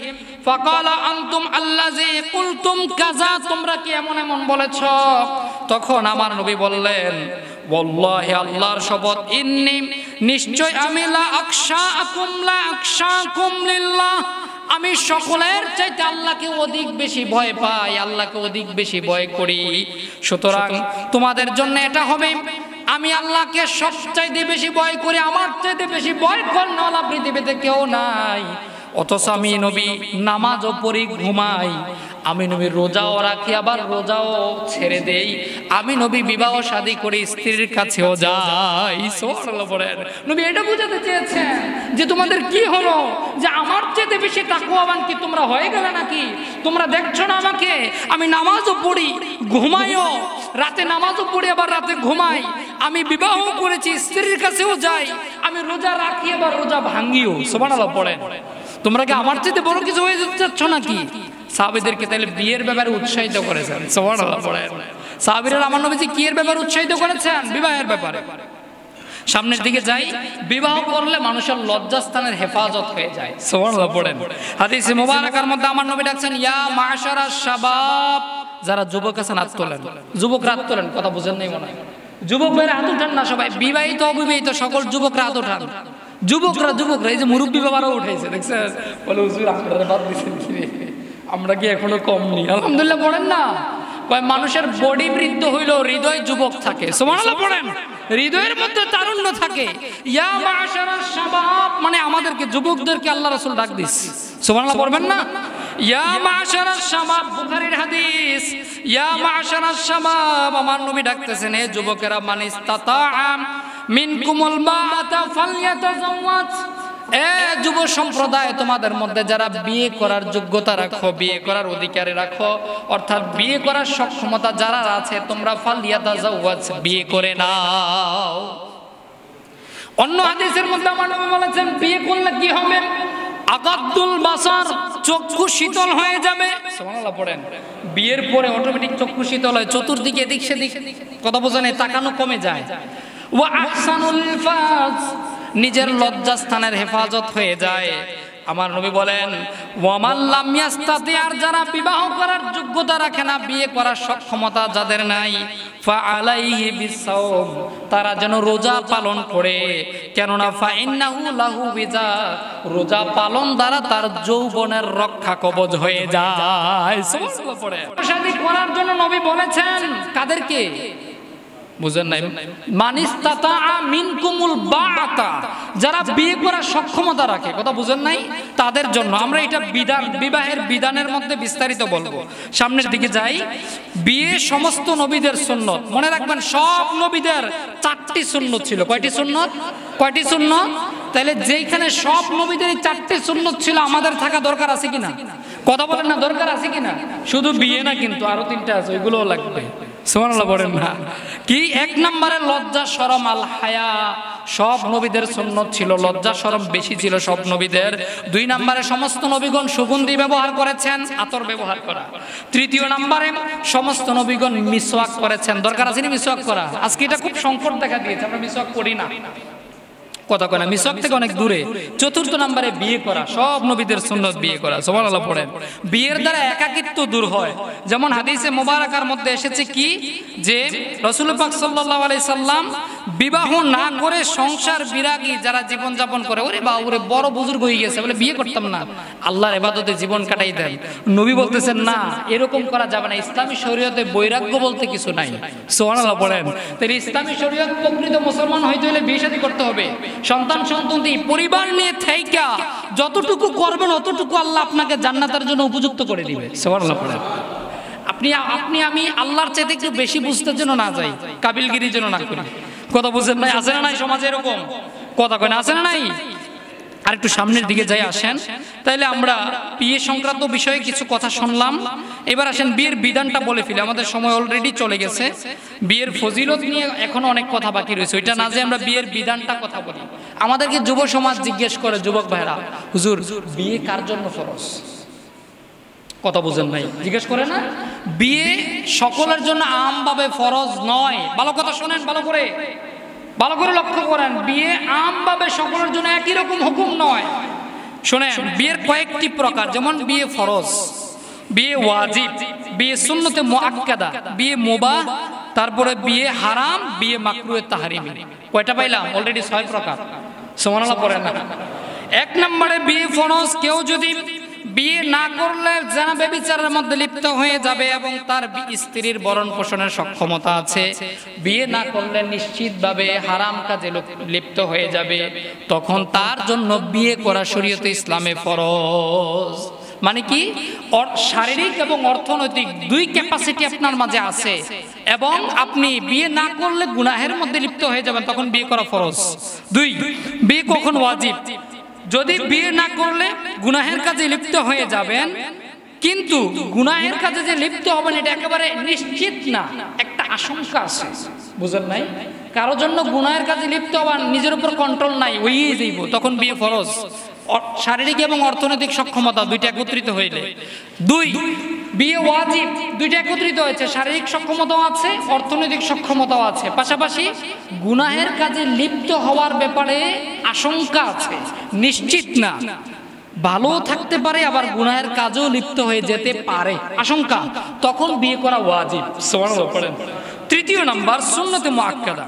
ফাকালা আনতুম আল্লাযী কুলতুম কাযা, তোমরা কি এমন এমন বলেছ? তখন আমার নবী বললেন, ওয়াল্লাহি আল্লাহর শপথ, ইন্নী নিশ্চয় আমি লা আখশাকুম লিল্লাহ, আমি সকলের চাইতে আল্লাহকে অধিক বেশি ভয় পাই, আল্লাহকে অধিক বেশি ভয় করি। সুতরাং তোমাদের জন্য এটা হবে, আমি আল্লাহকে সবচাইতে বেশি ভয় করি, আমার চাইতে বেশি ভয় করনেওয়ালা পৃথিবীতে কেউ নাই। অথচ আমি নবী নামাজও পড়ি, ঘুমাই, আমি নবী রোজাও রাখি, আবার রোজাও ছেড়ে দেই, আমি নবী বিবাহ শাদী করে স্ত্রীর কাছেও যাই। সুবহানাল্লাহ পড়েন। নবী এটা বোঝাতে চেয়েছেন যে তোমাদের কি হলো, যে আমার চেয়ে বেশি তাকওয়াবান কি তোমরা হয়ে গেলে নাকি? তোমরা দেখছো না আমাকে, আমি নামাজও পড়ি, ঘুমাইও, রাতে নামাজও পড়ি, আবার রাতে ঘুমাই, আমি বিবাহ করেছি, স্ত্রীর কাছেও যাই, আমি রোজা রাখি, আবার রোজা ভাঙ্গিও। সুবহানাল্লাহ পড়েন। তোমরা কি আমার চেয়ে বড় কিছু হয়ে যাচ্ছ নাকি? সাহাবীদেরকে তাহলে বিয়ের ব্যাপারে উৎসাহিত করেছেন। সুবহানাল্লাহ পড়েন। সাহাবীরা আমার নবীজি কি এর ব্যাপারে উৎসাহিত করেছেন? বিবাহের ব্যাপারে। সামনের দিকে যাই, বিবাহ করলে মানুষের লজ্জাস্থানের হেফাজত হয়ে যায়। সুবহানাল্লাহ পড়েন। হাদিসে মুবারাকার মধ্যে আমার নবী ডাকছেন, ইয়া মাশারাশ শাবাব, যারা যুবক আছেন হাত তোলেন। যুবকরা হাত তোলেন, কথা বুঝেন নাই মনে হয়। যুবক ভাইরা হাত উঠান না সবাই, বিবাহিত অবিবাহিত সকল যুবকরা হাত উঠান। যুবকরা এই যে মুরব্বী বাবারাও উঠেছে, দেখছেন? বলে হুজুর আপনারা বাদ দিচ্ছেন, আমরা কি এখনো কম নি? আলহামদুলিল্লাহ পড়েন না। মানুষের বডি বৃদ্ধ হইলেও হৃদয় যুবক থাকে। সুবহানাল্লাহ পড়েন। হৃদয়ের মধ্যে তারুণ্য থাকে। ইয়া মাশারাশ শাবাব, মানে আমাদেরকে যুবকদেরকে আল্লাহ রাসূল ডাক দিছে। সুবহানাল্লাহ পড়বেন না? ইয়া মাশারাশ শাবাব, বুখারীর হাদিস। ইয়া মাশারাশ শাবাব, আমার নবী ডাকতেছেন, হে যুবকেরা, মান ইসতাতাআ মিনকুমুল বাআতা ফালইয়াতাযাওয়াজ। এ যুব সম্প্রদায়, তোমাদের মধ্যে যারা বিয়ে করার যোগ্যতা রাখো, বিয়ে করার অধিকারে রাখো, অর্থাৎ বিয়ে করার সক্ষমতা যারা আছে, তোমরা ফালইয়াতাযাওয়াজ, বিয়ে করে নাও। অন্য হাদিসের মধ্যে আমার নবী বলেছেন, বিয়ে করলে কি হবে? আগাদ্দুল বাসার, চক্ষু শীতল হয়ে যাবে। সুবহানাল্লাহ পড়েন। বিয়ের পরে অটোমেটিক চক্ষু শীতল হয়, চতুর্দিকে এদিক সেদিক, কথা বোঝেন, তাকানো কমে যায়। ওয়া আহসানুল ফাজ, নিজের লজ্জাস্থানের হেফাজত হয়ে যায়। আমার নবী বলেন, ওয়ামান লাম ইয়াস্তাতি, আর যারা বিবাহ করার যোগ্যতা রাখে না, বিয়ে করার সক্ষমতা যাদের নাই, ফা আলাইহি বিসাওম, তারা যেন রোজা পালন করে। কেননা ফা ইন্নাহু লাহু বিজা, রোজা পালন দ্বারা তার যৌবনের রক্ষা কবচ হয়ে যায়। সুবহানাল্লাহ পড়ে। শাদী করার জন্য নবী বলেছেন কাদেরকে? বুঝেন নাই? মানিস্তাতা মিনকুমুল বাআতা, যারা বিয়ে করার সক্ষমতা রাখে, কথা বুঝেন নাই? তাদের জন্য। আমরা এটা বিধান, বিবাহের বিধানের মধ্যে বিস্তারিত বলবো। সামনের দিকে যাই। বিয়ে সমস্ত নবীদের সুন্নত। মনে রাখবেন, সব নবীদের 4টি সুন্নত ছিল। কয়টি সুন্নত? কয়টি সুন্নত? তাহলে যেখানে সব নবীদের 4টি সুন্নত ছিল, আমাদের থাকা দরকার আছে কিনা? কথা বলেন না, দরকার আছে কিনা? শুধু বিয়ে না, কিন্তু আরো 3টা আছে, ওইগুলোও লাগবে। সুবহানাল্লাহ বলেন না? কি? 1 নম্বরে লজ্জা শরম আল হায়া, সব নবীদের সুন্নত ছিল, লজ্জা শরম বেশি ছিল সব নবীদের। 2 নম্বরে সমস্ত নবীগণ সুগন্ধি ব্যবহার করেছেন, আতর ব্যবহার করা। 3য় নম্বরে সমস্ত নবীগণ মিসওয়াক করেছেন। দরকার আছে না মিসওয়াক করা? আজকে এটা খুব সংকট দেখা দিয়েছে, আমরা মিসওয়াক করি না, কথা কয় না, মিসওয়াক থেকে অনেক দূরে। 4র্থ নম্বরে বিয়ে করা, সব নবীদের সুন্নত বিয়ে করা। সুবহানাল্লাহ পড়েন। বিয়ের দ্বারা একাকিত্ব দূর হয়। যেমন হাদিসে মুবারাকার মধ্যে এসেছে কি, যে রাসূল পাক সাল্লাল্লাহু আলাইহি সাল্লাম বিবাহ না করে সংসার বিরাগী যারা জীবন যাপন করে, ওরে বাবা, ওরে বড় বুজুর্গ হয়ে গেছে, বলে বিয়ে করতাম না, আল্লাহর ইবাদতে জীবন কাটাই দেন। নবী বলতেছেন, না, এরকম করা যাবে না। ইসলামী শরীয়তে বৈরাগ্য বলতে কিছু নাই। সুবহানাল্লাহ পড়েন। তাই ইসলামী শরীয়ত প্রকৃত মুসলমান হইতে হলে বিয়ে শাদী করতে হবে। সন্তান সন্ততি পরিবার নিয়ে থাইকা যতটুকু করবেন, অতটুকু আল্লাহ আপনাকে জান্নাতের জন্য উপযুক্ত করে দিবে। সুবহানাল্লাহ পড়েন। আপনি আমি আল্লাহর চাইতে একটু বেশি বুঝতে জন্য না যাই, কাবিলগিরির জন্য না করি। কথা বুঝেন নাই? আছে না নাই সমাজে এরকম কথা কয় না? আছে না নাই? আর একটু সামনের দিকে যাই আসেন। তাইলে আমরা বিয়ে সংক্রান্ত বিষয়ে কিছু কথা শুনলাম। এবার আসেন বিয়ের বিধানটা বলে ফেলি, আমাদের সময় অলরেডি চলে গেছে। বিয়ের ফজিলত নিয়ে এখনো অনেক কথা বাকি রয়েছে, ওইটা না যে আমরা বিয়ের বিধানটা কথা বলি। আমাদেরকে যুব সমাজ জিজ্ঞেস করে, যুবক ভাইরা, হুজুর বিয়ে কার জন্য ফরজ? কথা বুঝেন নাই? জিজ্ঞেস করে না? বিয়ে সকলের জন্য আমভাবে ফরজ নয়। ভালো কথা শোনেন, ভালো করে লক্ষ্য করেন। বিয়ে আমভাবে সকলের জন্য একই রকম হুকুম নয়। শোনেন, বিয়ের কয়েকটি প্রকার, যেমন বিয়ে ফরজ, বিয়ে ওয়াজিব, বিয়ে সুন্নতে মুআক্কাদা, বিয়ে মুবাহ, তারপরে বিয়ে হারাম, বিয়ে মাকরুহে তাহরিমি। কয়টা পাইলাম? অলরেডি 6 প্রকার। সুবহানাল্লাহ পড়েন না? 1 নম্বরে বিয়ে ফরজ। কেউ যদি বিয়ে না করলে জানা ব্যভিচারের মধ্যে লিপ্ত হয়ে যাবে এবং তার স্ত্রীর ভরণ পোষণের সক্ষমতা আছে, বিয়ে না করলে নিশ্চিতভাবে হারাম কাজে লিপ্ত হয়ে যাবে, তখন তার জন্য বিয়ে করা শরীয়তে ইসলামে ফরজ। মানে কি? শারীরিক এবং অর্থনৈতিক 2 ক্যাপাসিটি আপনার মাঝে আছে এবং আপনি বিয়ে না করলে গুনাহের মধ্যে লিপ্ত হয়ে যাবেন, তখন বিয়ে করা ফরজ। 2, বিয়ে কখন ওয়াজিব? যদি বিয়ে না করলে গুনাহের কাজে লিপ্ত হয়ে যাবেন, কিন্তু গুনাহের কাজে যে লিপ্ত হবেন এটা একেবারে নিশ্চিত না, একটা আশঙ্কা আছে। বুঝেন নাই? কারো জন্য গুনাহের কাজে লিপ্ত হবেন, নিজের উপর কন্ট্রোল নাই, হয়েই যাইব, তখন বিয়ে ফরজ। শারীরিক এবং অর্থনৈতিক সক্ষমতা 2টা একত্রিত হইলে। 2, বিয়ে ওয়াজিব, 2টা একত্রিত হয়েছে, শারীরিক সক্ষমতাও আছে, অর্থনৈতিক সক্ষমতাও আছে, পাশাপাশি গুনাহের কাজে লিপ্ত হওয়ার ব্যাপারে আশঙ্কা আছে, নিশ্চিত না, ভালো থাকতে পারে আবার গুনাহের কাজেও লিপ্ত হয়ে যেতে পারে, আশঙ্কা, তখন বিয়ে করা ওয়াজিব। সুবহানাল্লাহ পড়েন। 3 নাম্বার সুন্নতে মুআক্কাদা।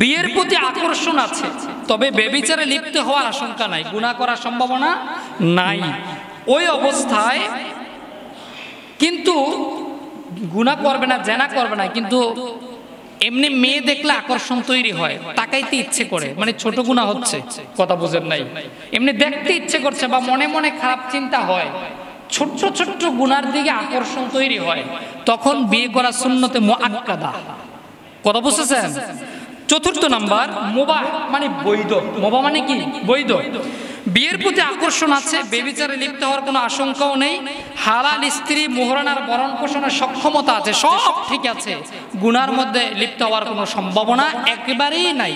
বিয়ের প্রতি আকর্ষণ আছে, তবে ব্যভিচারে লিপ্ত হওয়ার আশঙ্কা নাই, গুনাহ করার সম্ভাবনা নাই। ওই অবস্থায় কিন্তু গুনাহ করবে না, জেনা করবে না, কিন্তু এমনি মেয়ে দেখলে আকর্ষণ তৈরি হয়, তাকাইতে ইচ্ছে করে, মানে ছোট গুনাহ হচ্ছে। কথা বুঝেন নাই? এমনি দেখতে ইচ্ছে করছে বা মনে মনে খারাপ চিন্তা হয়, ছোট্ট ছোট্ট গুনার দিকে আকর্ষণ তৈরি হয়, তখন বিয়ে করা সুন্নতে মুআক্কাদা। কথা বুঝতেছেন? 4 নাম্বার মুবাহ, মানে বৈধ। মুবাহ মানে কি? বৈধ। বিয়ের প্রতি আকর্ষণ আছে, ব্যভিচারে লিপ্ত হওয়ার কোনো আশঙ্কাও নেই, হালাল স্ত্রী, মুহরানার ভরণ পোষণের সক্ষমতা আছে, সব ঠিক আছে, গুনার মধ্যে লিপ্ত হওয়ার কোনো সম্ভাবনা একেবারেই নাই,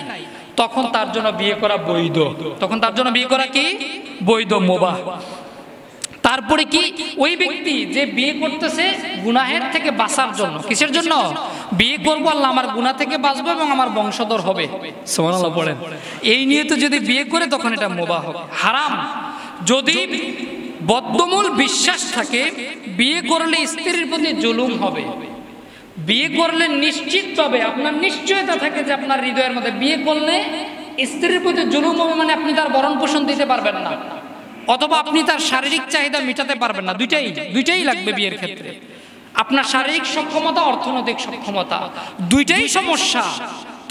তখন তার জন্য বিয়ে করা বৈধ। তখন তার জন্য বিয়ে করা কি? বৈধ, মুবাহ। তারপরে কি? ওই ব্যক্তি যে বিয়ে করতেছে গুনাহের থেকে বাঁচার জন্য। কিসের জন্য? বিয়ে করবো, আল্লাহ আমার গুনাহ থেকে বাঁচবো এবং আমার বংশধর হবে। সুবহানাল্লাহ পড়েন। এই নিয়ে তো যদি বিয়ে করে তখন এটা মুবাহ হবে। হারাম, যদি বদ্ধমূল বিশ্বাস থাকে বিয়ে করলে স্ত্রীর প্রতি জুলুম হবে, বিয়ে করলে নিশ্চিতভাবে আপনার নিশ্চয়তা থাকে যে আপনার হৃদয়ের মধ্যে বিয়ে করলে স্ত্রীর প্রতি জুলুম হবে, মানে আপনি তার ভরণ পোষণ দিতে পারবেন না, অথবা আপনি তার শারীরিক চাহিদা মেটাতে পারবেন না, দুইটাই লাগবে বিয়ের ক্ষেত্রে। আপনার শারীরিক সক্ষমতা, অর্থনৈতিক সক্ষমতা, দুইটাই সমস্যা,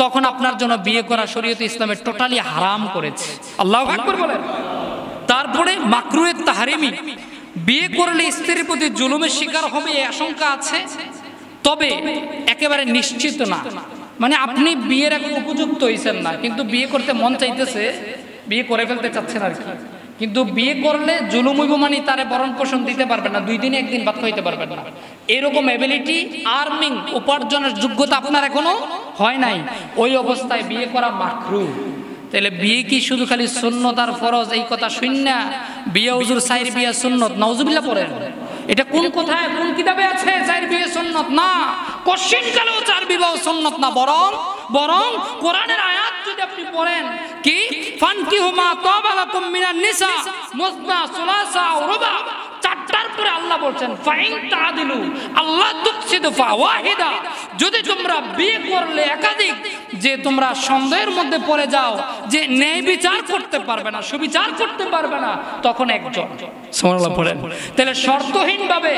তখন আপনার জন্য বিয়ে করা শরীয়তে ইসলামে টোটালি হারাম করেছে। আল্লাহু আকবার বলেন। তারপরে মাকরুহে তাহরিমি, বিয়ে করলে স্ত্রীর প্রতি জুলুমের শিকার হবে এই আশঙ্কা আছে, তবে একেবারে নিশ্চিত না, মানে আপনি বিয়ের এখন উপযুক্ত হয়েছেন না, কিন্তু বিয়ে করতে মন চাইতেছে, বিয়ে করে ফেলতে চাচ্ছেন আর কি, কিন্তু বিয়ে করলে জুলুম হইব, মানে তারে ভরণ পোষণ দিতে পারবেন না, 2 দিনে 1 দিন ভাত খাইতে পারবেন না, এরকম এবিলিটি, আর্নিং, উপার্জনের যোগ্যতা আপনার এখনো হয় নাই, ওই অবস্থায় বিয়ে করা মাকরুহ। তাহলে বিয়ে কি শুধু খালি সুন্নত আর ফরজ এই কথা শুননা বিয়ে হুজুর 4 বিয়ে সুন্নত, নাউজুবিল্লাহ পড়েন? এটা কোন কোথায় কোন কিতাবে আছে 4 বিয়ে সুন্নত? না, কোশ্চেন কালেও 4 বিবাহ সুন্নত না, বরং কোরআনের আয়াত যদি আপনি পড়েন, কি ফানকিহু মা তাবা লাকুম মিনান নিসা মুসনা সুলাসা রুবা, 4টার পরে আল্লাহ বলছেন ফাইন তাদিলু আল্লাহ তুকসিদু ফাওয়াহিদা, যদি তোমরা বিয়ে করলে একাধিক, যে তোমরা সন্দেহের মধ্যে পড়ে যাও যে ন্যায় বিচার করতে পারবে না, সুবিচার করতে পারবে না, তখন একজন। সুবহানাল্লাহ পড়েন। তাহলে শর্তহীনভাবে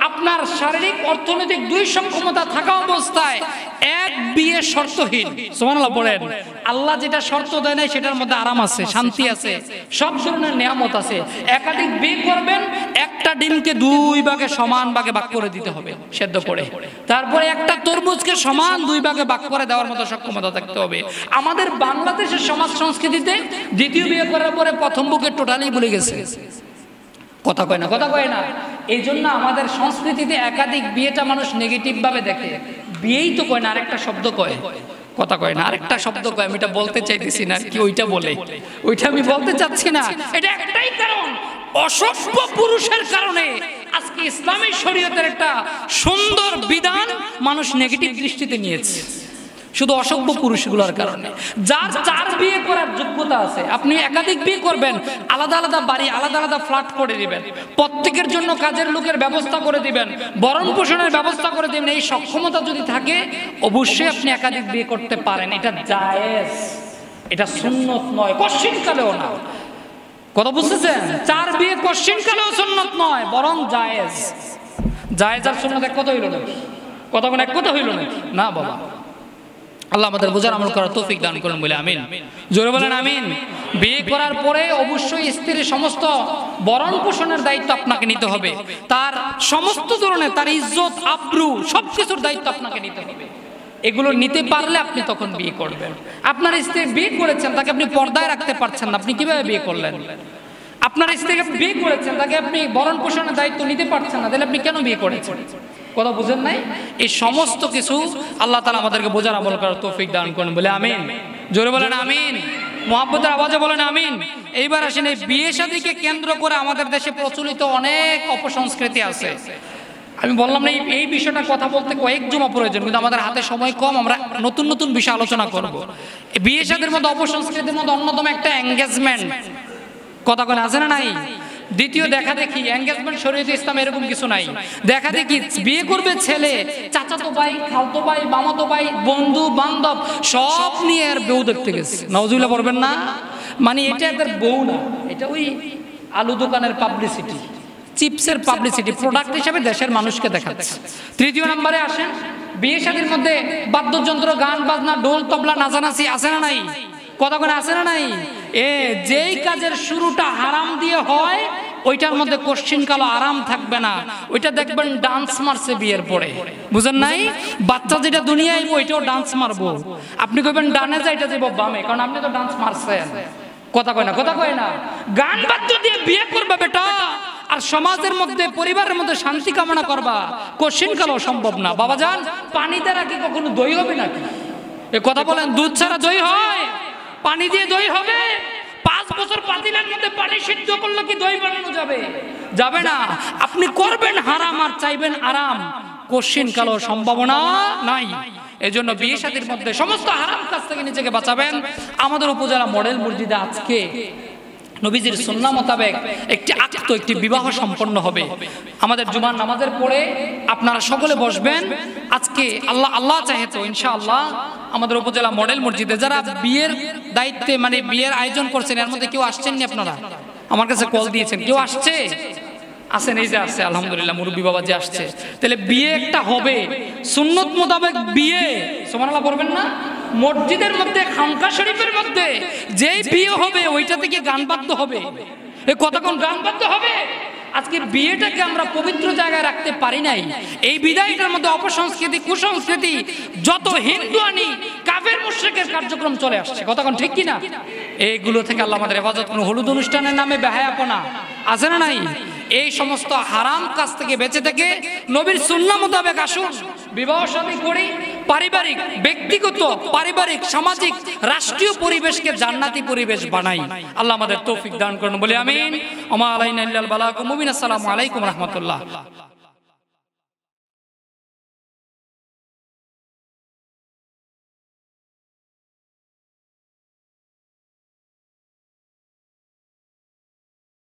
আপনি আপনার শারীরিক অর্থনৈতিক দুই সক্ষমতা থাকা অবস্থায় এক বিয়ে শর্তহীন, সুবহানাল্লাহ বলেন। আল্লাহ যেটা শর্ত দেয় নাই সেটার মধ্যে আরাম আছে, শান্তি আছে, সব ধরনের নিয়ামত আছে। একাধিক বিয়ে করবেন, একটা ডিমকে দুই ভাগে সমান ভাগে ভাগ করে দিতে হবে সেদ্ধ করে, তারপরে একটা তরমুজকে সমান দুই ভাগে ভাগ করে দেওয়ার মতো সক্ষমতা থাকতে হবে। আমাদের বাংলাদেশের সমাজ সংস্কৃতিতে দ্বিতীয় বিয়ে করার পরে প্রথম বুকে টোটালি ভুলে গেছে, কথা কয় না, কথা কয় না। এই জন্য আমাদের সংস্কৃতিতে একাধিক বিয়েটা মানুষ নেগেটিভ ভাবে দেখে। বিয়েই তো কয় না, আরেকটা শব্দ কয়, কথা কয় না, আরেকটা শব্দ কয়। আমি এটা বলতে চাইতেছি না, কি ওইটা বলে, ওইটা আমি বলতে চাচ্ছি না। এটা একটাই কারণ, অসভ্য পুরুষের কারণে আজকে ইসলামী শরীয়তের একটা সুন্দর বিধান মানুষ নেগেটিভ দৃষ্টিতে নিয়েছে, শুধু অসভ্য পুরুষগুলোর কারণে। যার চার বিয়ে করার যোগ্যতা আছে, আপনি একাধিক বিয়ে করবেন, আলাদা আলাদা বাড়ি, আলাদা আলাদা ফ্ল্যাট করে দিবেন, প্রত্যেকের জন্য কাজের লোকের ব্যবস্থা করে দিবেন, ভরণ পোষণের ব্যবস্থা করে দিবেন। এই সক্ষমতা যদি থাকে অবশ্যই আপনি একাধিক বিয়ে করতে পারেন, এটা জায়েজ, এটা সুন্নত নয়, কশিনকালেও না। কথা বুঝতেছেন? চার বিয়ে কশিনকালেও সুন্নত নয়, বরং জায়েজ। জায়েজ আর সুন্নত এক কথা হইল না, কথা কোন এক কথা হইল না বাবা। আল্লাহ আমাদের বোঝার আমল করার তৌফিক দান করুন বলে আমিন। জোরে বলেন আমিন। বিয়ে করার পরে অবশ্যই স্ত্রীর সমস্ত ভরণ পোষণের দায়িত্ব আপনাকে নিতে হবে, তার সমস্ত ধরনের তার ইজ্জত আবরু সবকিছুর দায়িত্ব আপনাকে নিতে হবে। এগুলো নিতে পারলে আপনি তখন বিয়ে করবেন। আপনার স্ত্রী বিয়ে করেছেন, তাকে আপনি পর্দায় রাখতে পারছেন না, আপনি কিভাবে বিয়ে করলেন? আপনার স্ত্রীকে বিয়ে করেছেন, তাকে আপনি ভরণ পোষণের দায়িত্ব নিতে পারছেন না, তাহলে আপনি কেন বিয়ে করেছেন? কথা বুঝেন নাই? এই সমস্ত কিছু আল্লাহ তাআলা আমাদেরকে বোঝার আমল করার তৌফিক দান করুন বলে আমিন। জোরে বলেন আমিন, মুহাব্বতের আওয়াজে বলেন আমিন। এইবার আসেন, এই বিয়ে শাদীকে কেন্দ্র করে আমাদের দেশে প্রচলিত অনেক অপসংস্কৃতি আছে। আমি বললাম না এই বিষয়টা কথা বলতে কয়েক জমা প্রয়োজন, কিন্তু আমাদের হাতে সময় কম, আমরা নতুন নতুন বিষয় আলোচনা করব। বিয়ে শাদীর মধ্যে অপসংস্কৃতির মধ্যে অন্যতম একটা এঙ্গেজমেন্ট, কথা কোন আছে না নাই? দ্বিতীয় দেখা দেখি, এঙ্গেজমেন্ট শরীয়তে ইসলামে এরকম কিছু নাই। দেখা দেখি বিয়ে করবে ছেলে, চাচাতো ভাই, খালতো ভাই, মামাতো ভাই, বন্ধু বান্ধব সব নিয়ে আর বউ দেখতে গেছে। নাউজুবিল্লাহ পড়বেন না? মানে এটা এদের বউ না, এটা ওই আলু দোকানের পাবলিসিটি, চিপসের পাবলিসিটি, প্রোডাক্ট হিসেবে দেশের মানুষকে দেখাচ্ছে। তৃতীয় নম্বরে আসেন, বিয়ে শাদীর মধ্যে বাদ্যযন্ত্র, গান বাজনা, ঢোল তবলা, নাচানাচি আছে না নাই? কথা কোন আছে না নাই? যেই কাজের শুরুটা হারাম দিয়ে হয় ওইটার মধ্যে কোশ্চিন কালো আরাম থাকবে না। ওইটা দেখবেন ডান্স মারছে বিয়ের পরে, বুঝেন নাই? বাচ্চা যেটা দুনিয়ায় আইবো ওইটাও ডান্স মারবো। আপনি কইবেন ডানে যা, এটা যাইব বামে, কারণ আপনি তো ডান্স মারছেন। কথা কয় না, কথা কয় না। গান বাদ্য দিয়ে বিয়ে করবে বেটা, আর সমাজের মধ্যে পরিবারের মধ্যে শান্তি কামনা করবা, কোশ্চিন কালো সম্ভব না। বাবা যান, পানি দ্বারা কি কখনো দই হবে নাকি? এ কথা বলেন, দুধ ছাড়া দই হয়? পানি দিয়ে দই হবে? 5 বছর পাতিলের মধ্যে পানি সিদ্ধ করলে কি দই বানানো যাবে? যাবে না। আপনি করবেন হারাম আর চাইবেন আরাম, কোশ্চিন কালো সম্ভাবনা নাই। এজন্য বিয়ে শাদীর মধ্যে সমস্ত হারাম কাজ থেকে নিজেকে বাঁচাবেন। আমাদের উপজেলা মডেল মসজিদে আজকে নবীজির সুন্নাহ মোতাবেক একটি বিবাহ সম্পন্ন হবে। আমাদের জুমার নামাজের পরে আপনারা সকলে বসবেন। আজকে আল্লাহ চাহে তো ইনশাআল্লাহ আমাদের উপজেলা মডেল মসজিদে যারা বিয়ের দায়িত্বে মানে বিয়ের আয়োজন করছেন, এর মধ্যে কেউ আসছেননি? আপনারা আমার কাছে কল দিয়েছেন, কেউ আসছে? আসেন, এই যে আসছে আলহামদুলিল্লাহ, মুরব্বী বাবা যে আসছে। তাহলে বিয়ে একটা হবে সুন্নত মোতাবেক বিয়ে, সুবহানাল্লাহ পড়বেন না? মসজিদের মধ্যে, খানকা শরীফের মধ্যে যেই বিয়ে হবে ওইটা থেকে গান বাদ্য হবে। এই কথা কোন গান বাদ্য হবে? আজকে বিয়েটাকে আমরা পবিত্র জায়গায় রাখতে পারি নাই। এই বিদায়টার মধ্যে অপসংস্কৃতি, কুসংস্কৃতি, যত হিন্দু আনি কাফের মুশরিকের কার্যক্রম চলে আসছে। কথা কোন ঠিক কিনা? এইগুলো থেকে আল্লাহ আমাদের হেফাজত করুন। হলুদ অনুষ্ঠানের নামে বেহায়াপনা আছে না নাই? এই সমস্ত হারাম কাজ থেকে বেঁচে থেকে নবীর সুন্নাহ মোতাবেক আসুন, বিবাহ শাদী করি, পারিবারিক, ব্যক্তিগত, পারিবারিক, সামাজিক, রাষ্ট্রীয় পরিবেশকে জান্নাতি পরিবেশ বানাই। আল্লাহ আমাদের তৌফিক দান করুন বলে আমিন। ওয়া মা আলাইনা ইল্লাল বালাগ। মুমিন। আসসালামু আলাইকুম রাহমাতুল্লাহ।